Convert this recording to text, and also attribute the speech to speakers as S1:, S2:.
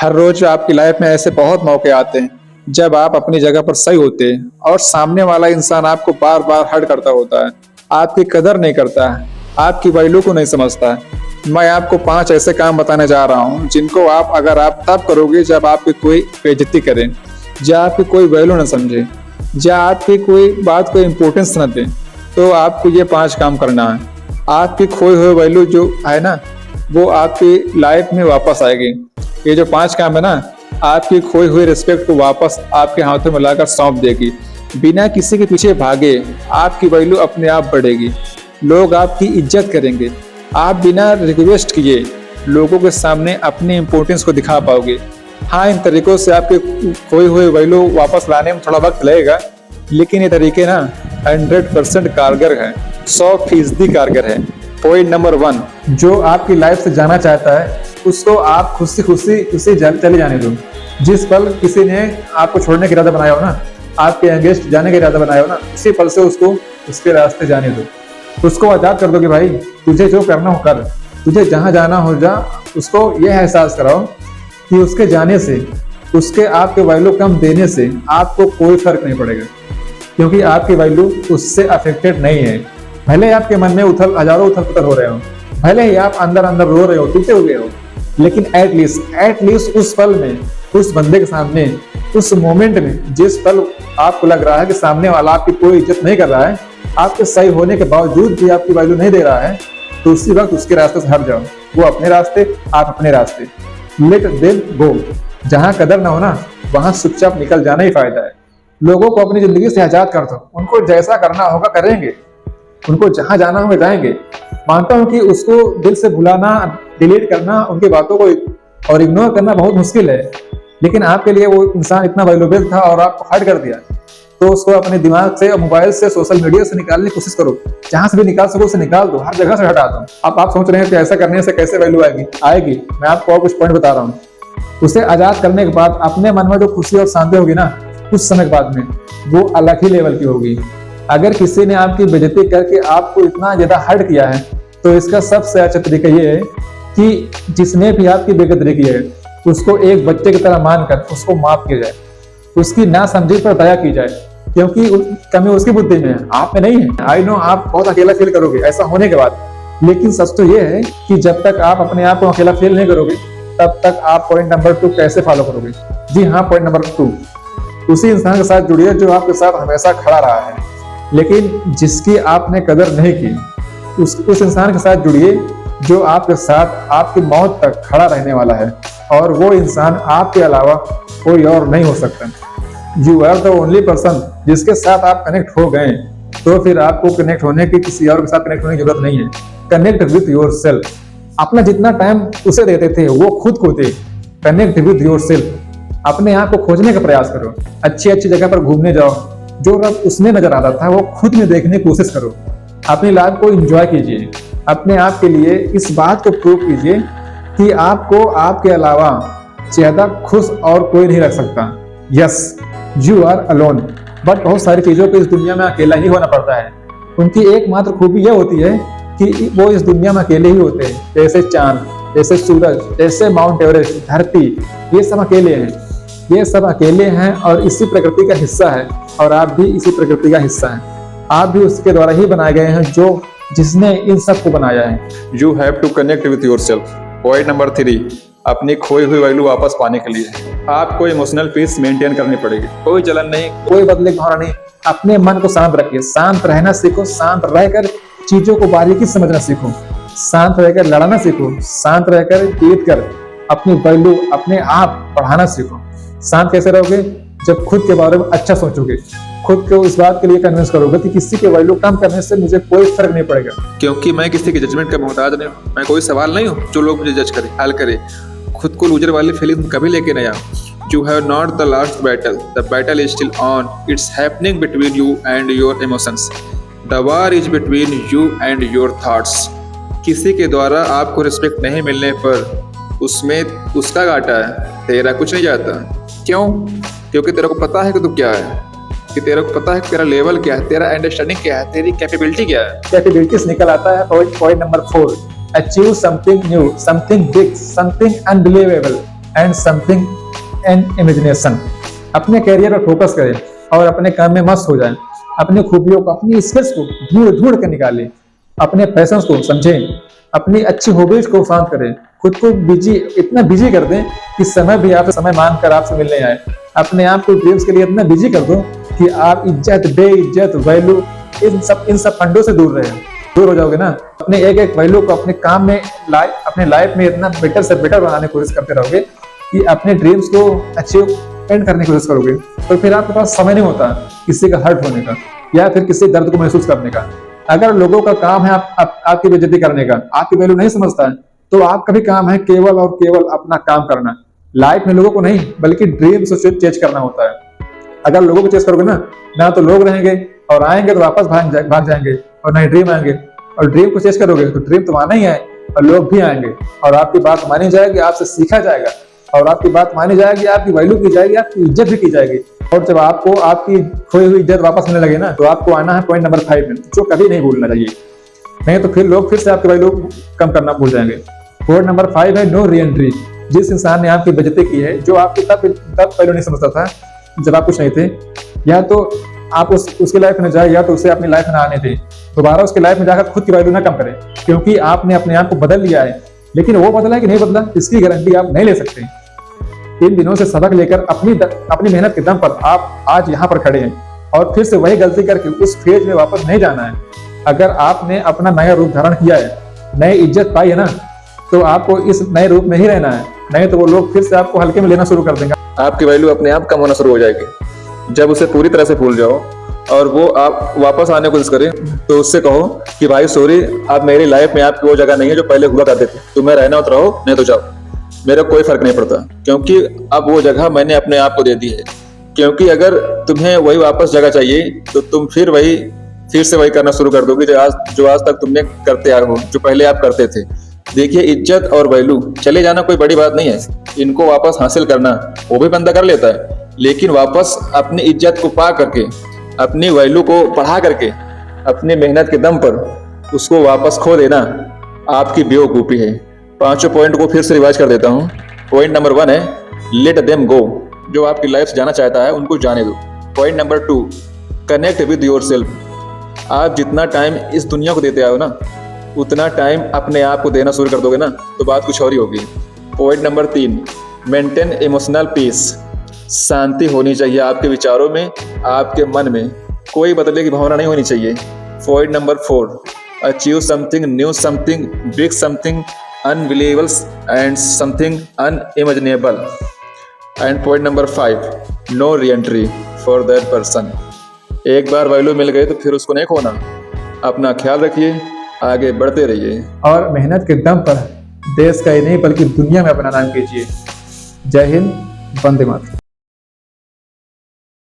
S1: हर रोज आपकी लाइफ में ऐसे बहुत मौके आते हैं जब आप अपनी जगह पर सही होते हैं और सामने वाला इंसान आपको बार बार हर्ट करता होता है, आपकी कदर नहीं करता है, आपकी वैल्यू को नहीं समझता है। मैं आपको 5 ऐसे काम बताने जा रहा हूँ जिनको अगर आप तब करोगे जब आपकी कोई बेइज्जती करे, जब आपकी कोई वैल्यू न समझे, जब आपकी कोई बात को इम्पोर्टेंस न दे, तो आपको ये 5 काम करना है। आपकी खोई हुई वैल्यू जो है ना, वो आपकी लाइफ में वापस आएगी। ये जो 5 काम है ना, आपकी खोई हुई रिस्पेक्ट को वापस आपके हाथों में लाकर सौंप देगी। बिना किसी के पीछे भागे आपकी वैल्यू अपने आप बढ़ेगी, लोग आपकी इज्जत करेंगे। आप बिना रिक्वेस्ट किए लोगों के सामने अपनी इम्पोर्टेंस को दिखा पाओगे। हाँ, इन तरीकों से आपके खोई हुई वैल्यू वापस लाने में थोड़ा वक्त लगेगा, लेकिन ये तरीके ना 100% कारगर है, 100% कारगर है। पॉइंट नंबर 1, जो आपकी लाइफ से जाना चाहता है उसको आप खुशी उसे चले जाने दो। जिस पल किसी ने आपको छोड़ने का इरादा बनाया हो ना, आपके अगेंस्ट जाने का इरादा बनाया हो ना, उसी पल से उसको उसके रास्ते जाने दो। उसको आजाद कर दो कि भाई तुझे जो करना हो कर, तुझे जहाँ जाना हो जा। उसको यह एहसास कराओ कि उसके जाने से, उसके आपके वैल्यू कम देने से आपको कोई फर्क नहीं पड़ेगा, क्योंकि आपकी वैल्यू उससे अफेक्टेड नहीं है। भले आपके मन में हजारों उथल पुथल हो रहे हो, भले ही आप अंदर अंदर रो रहे हो, टूटे हुए हो, लेकिन एटलीस्ट उस पल में, उस बंदे के सामने, उस मोमेंट में, जिस पल आपको लग रहा है कि सामने वाला आपकी कोई इज्जत नहीं कर रहा है, आपके सही होने के बावजूद भी आपकी वैल्यू नहीं दे रहा है, तो उसी वक्त उसके रास्ते से हट जाओ। वो अपने रास्ते, आप अपने रास्ते। Let them go. जहां कदर ना हो ना, वहां चुपचाप निकल जाना ही फायदा है। लोगों को अपनी जिंदगी से आजाद कर दो। उनको जैसा करना होगा करेंगे, उनको जहां जाना होगा जाएंगे। मानता हूं कि उसको दिल से भुलाना, डिलीट करना, उनकी बातों को और इग्नोर करना बहुत मुश्किल है, लेकिन आपके लिए वो इंसान इतना वैल्यूएबल था और आपको हर्ट कर दिया, तो उसको अपने दिमाग से, मोबाइल से, सोशल मीडिया से निकालने की कोशिश करो। जहां से भी निकाल सको उसे निकाल दो, हर जगह से हटा दो। अब आप सोच रहे हैं कि ऐसा करने से कैसे वैल्यू आएगी। मैं आपको और कुछ पॉइंट बता रहा हूँ। उसे आजाद करने के बाद अपने मन में जो खुशी और शांति होगी ना, कुछ समय के बाद में वो अलग ही लेवल की होगी। अगर किसी ने आपकी बेइज्जती करके आपको इतना ज्यादा हर्ट किया है, तो इसका सबसे अच्छा तरीका ये है कि जिसने भी आपकी बेइज्जती की है उसको एक बच्चे की तरह मानकर उसको माफ किया जाए, उसकी नासमझी पर दया की जाए, क्योंकि कमी उसकी बुद्धि में है, आप में नहीं है। आई नो आप बहुत अकेला फील करोगे ऐसा होने के बाद, लेकिन सच तो ये है कि जब तक आप अपने आप को अकेला फील नहीं करोगे, तब तक आप पॉइंट नंबर 2 कैसे फॉलो करोगे। जी हाँ, पॉइंट नंबर 2, उसी इंसान के साथ जुड़िए जो आपके साथ हमेशा खड़ा रहा है, लेकिन जिसकी आपने कदर नहीं की। उस इंसान के साथ जुड़िए जो आपके साथ आपकी मौत तक खड़ा रहने वाला है, और वो इंसान आपके अलावा कोई और नहीं हो सकता। You are the only person जिसके साथ आप कनेक्ट हो गए, तो फिर आपको कनेक्ट होने की, किसी और के साथ कनेक्ट होने की जरूरत नहीं है। Connect with yourself. अपना जितना टाइम उसे देते थे वो खुद को दे। Connect with yourself. अपने आप को खोजने का प्रयास करो, अच्छी अच्छी जगह पर घूमने जाओ, जो रब उसमें नजर आता था वो खुद में देखने की कोशिश करो। अपनी लाइफ को एंजॉय कीजिए। अपने आप के लिए इस बात को प्रूव कीजिए कि आपको आपके अलावा ज्यादा खुश और कोई नहीं रख सकता। Yes, you are alone, but बहुत सारी चीजों को इस दुनिया में अकेला ही होना पड़ता है। उनकी एकमात्र खूबी यह होती है कि वो इस दुनिया में अकेले ही होते हैं। जैसे चांद, जैसे सूरज, जैसे माउंट एवरेस्ट, धरती, ये सब अकेले हैं। ये सब अकेले हैं और इसी प्रकृति का हिस्सा है, और आप भी इसी प्रकृति का हिस्सा हैं। आप भी उसके द्वारा ही बनाए गए हैं जिसने इन सब को बनाया है। You have to connect with yourself. Point number 3, अपनी खोई हुई वैल्यू वापस पाने के लिए आपको इमोशनल पीस मेंटेन करनी पड़ेगी। कोई जलन नहीं, कोई बदले की भावना नहीं। अपने मन को शांत रखिए, शांत रहना सीखो, शांत रहकर चीजों को बारीकी समझना सीखो, शांत रहकर लड़ना सीखो, शांत रहकर जीत कर अपनी वैल्यू अपने आप बढ़ाना सीखो। शांत कैसे रहोगे? जब खुद के बारे में अच्छा सोचोगे, खुद को इस बात के लिए कन्विंस करोगे कि किसी के वैल्यू कम करने से मुझे कोई फर्क नहीं पड़ेगा, क्योंकि मैं किसी के जजमेंट का मोहताज नहीं हूँ। मैं कोई सवाल नहीं हूँ जो लोग मुझे जज करें, हल करें। खुद को लूजर वाली फीलिंग कभी लेके नहीं आओ। You have not the last battle. The battle is still on. It's happening between you and your emotions. The war is between you and your thoughts. किसी के द्वारा आपको रिस्पेक्ट नहीं मिलने पर उसमें उसका घाटा है, तेरा कुछ नहीं जाता। क्यों? क्योंकि तेरे को पता है कि तू क्या है, कि तेरे को पता है कि तेरा लेवल क्या है, तेरा अंडरस्टैंडिंग क्या है, तेरी कैपेबिलिटी क्या है। कैपेबिलिटीज निकल आता है point number 4, achieve something new, something big, something unbelievable and something and imagination. अपने कैरियर पर फोकस करें और अपने काम में मस्त हो जाएं। अपनी खूबियों को, अपनी स्किल्स को ढूंढ ढूंढ कर निकालें। अपने पैशंस को समझें। अपनी अच्छी हॉबीज को शांत करें। खुद को बिजी, इतना बिजी कर दें कि समय भी आपसे समय मांगकर आपसे मिलने आए। अपने आप को ड्रीम्स के लिए इतना बिजी कर दो कि आप इज्जत, बेइज्जत, वैल्यू, इन सब फंडों से दूर रहे। दूर हो जाओगे ना, अपने एक एक वैल्यू को अपने काम में, अपने लाइफ में इतना बेटर से बेटर बनाने की कोशिश करते रहोगे कि अपने ड्रीम्स को अचीव करने की कोशिश करोगे, तो फिर आपके पास समय नहीं होता किसी का हर्ट होने का या फिर किसी दर्द को महसूस करने का। अगर लोगों का काम है आपकी बेइज्जती करने का, आपकी वैल्यू नहीं समझता है, तो आपका भी काम है केवल और केवल अपना काम करना। लाइफ में लोगों को नहीं बल्कि ड्रीम्स को चेज करना होता है। अगर लोगों को चेज करोगे ना तो लोग रहेंगे और आएंगे तो वापस भाग जाएंगे, और नहीं ड्रीम आएंगे। और ड्रीम को चेज करोगे तो ड्रीम तो आना ही है और लोग भी आएंगे और आपकी बात मानी जाएगी, आपसे सीखा जाएगा और आपकी बात मानी जाएगी, आपकी वैल्यू की जाएगी, आपकी इज्जत भी की जाएगी। और जब आपको आपकी खोई हुई इज्जत वापस मिलने लगे ना, तो आपको आना है पॉइंट नंबर 5 में, जो कभी नहीं भूलना चाहिए, नहीं तो फिर लोग फिर से आपकी वैल्यू कम करना भूल जाएंगे। पॉइंट नंबर 5 है नो री एंट्री। जिस इंसान ने आपकी बेइज्जती की है, जो आपकी तब वैल्यू नहीं समझता था जब आप कुछ नहीं थे, या तो आप उसकी लाइफ में जाए या तो उसे अपनी लाइफ में आने दें। दोबारा उसकी लाइफ में जाकर खुद की वैल्यू ना कम करें, क्योंकि आपने अपने आप को बदल लिया है, लेकिन वो बदला है कि नहीं बदला इसकी गारंटी आप नहीं ले सकते। इन दिनों से सबक लेकर अपनी मेहनत के दम पर आप आज यहाँ पर खड़े हैं और फिर से वही गलती करके उस फेज में वापस नहीं जाना है। अगर आपने अपना नया रूप धारण किया है, नई इज्जत पाई है ना, तो आपको इस नए रूप में ही रहना है, नहीं तो वो लोग फिर से आपको हल्के में लेना शुरू कर देंगे।
S2: आपकी वैल्यू अपने आप कम होना शुरू हो जाएगी। जब उसे पूरी तरह से भूल जाओ और वो आप वापस आने की कोशिश करें, तो उससे कहो कि भाई सॉरी, अब मेरी लाइफ में आपकी वो जगह नहीं है जो पहले हुआ करते थे। तुम्हें रहना हो तो रहो, नहीं तो जाओ, मेरा कोई फर्क नहीं पड़ता, क्योंकि अब वो जगह मैंने अपने आप को दे दी है। क्योंकि अगर तुम्हें वही वापस जगह चाहिए तो तुम फिर से वही करना शुरू कर दोगे जो आज तक तुमने करते आए हो, जो पहले आप करते थे। देखिए, इज्जत और वैल्यू चले जाना कोई बड़ी बात नहीं है, इनको वापस हासिल करना वो भी बंदा कर लेता है, लेकिन वापस अपनी इज्जत को पा करके, अपनी वैल्यू को बढ़ा करके, अपनी मेहनत के दम पर उसको वापस खो देना आपकी बेवकूफ़ी है। 5 पॉइंट को फिर से रिवाइज कर देता हूँ। पॉइंट नंबर 1 है लेट देम गो। जो आपकी लाइफ से जाना चाहता है उनको जाने दो। Point number 2 connect with your self. आप जितना टाइम इस दुनिया को देते आओ ना, उतना टाइम अपने आप को देना शुरू कर दोगे ना, तो बात कुछ और ही होगी। Point number 3 maintain emotional peace. शांति होनी चाहिए आपके विचारों में, आपके मन में कोई बदले की भावना नहीं होनी चाहिए। Point number 4 achieve something new, something big, something unbelievable and something unimaginable. And point number 5 no re entry for that person. एक बार वैल्यू मिल गई तो फिर उसको नहीं खोना। अपना ख्याल रखिए, आगे बढ़ते रहिए
S1: और मेहनत के दम पर देश का ही नहीं बल्कि दुनिया में अपना नाम कीजिए। जय हिंद, वंदे मातरम।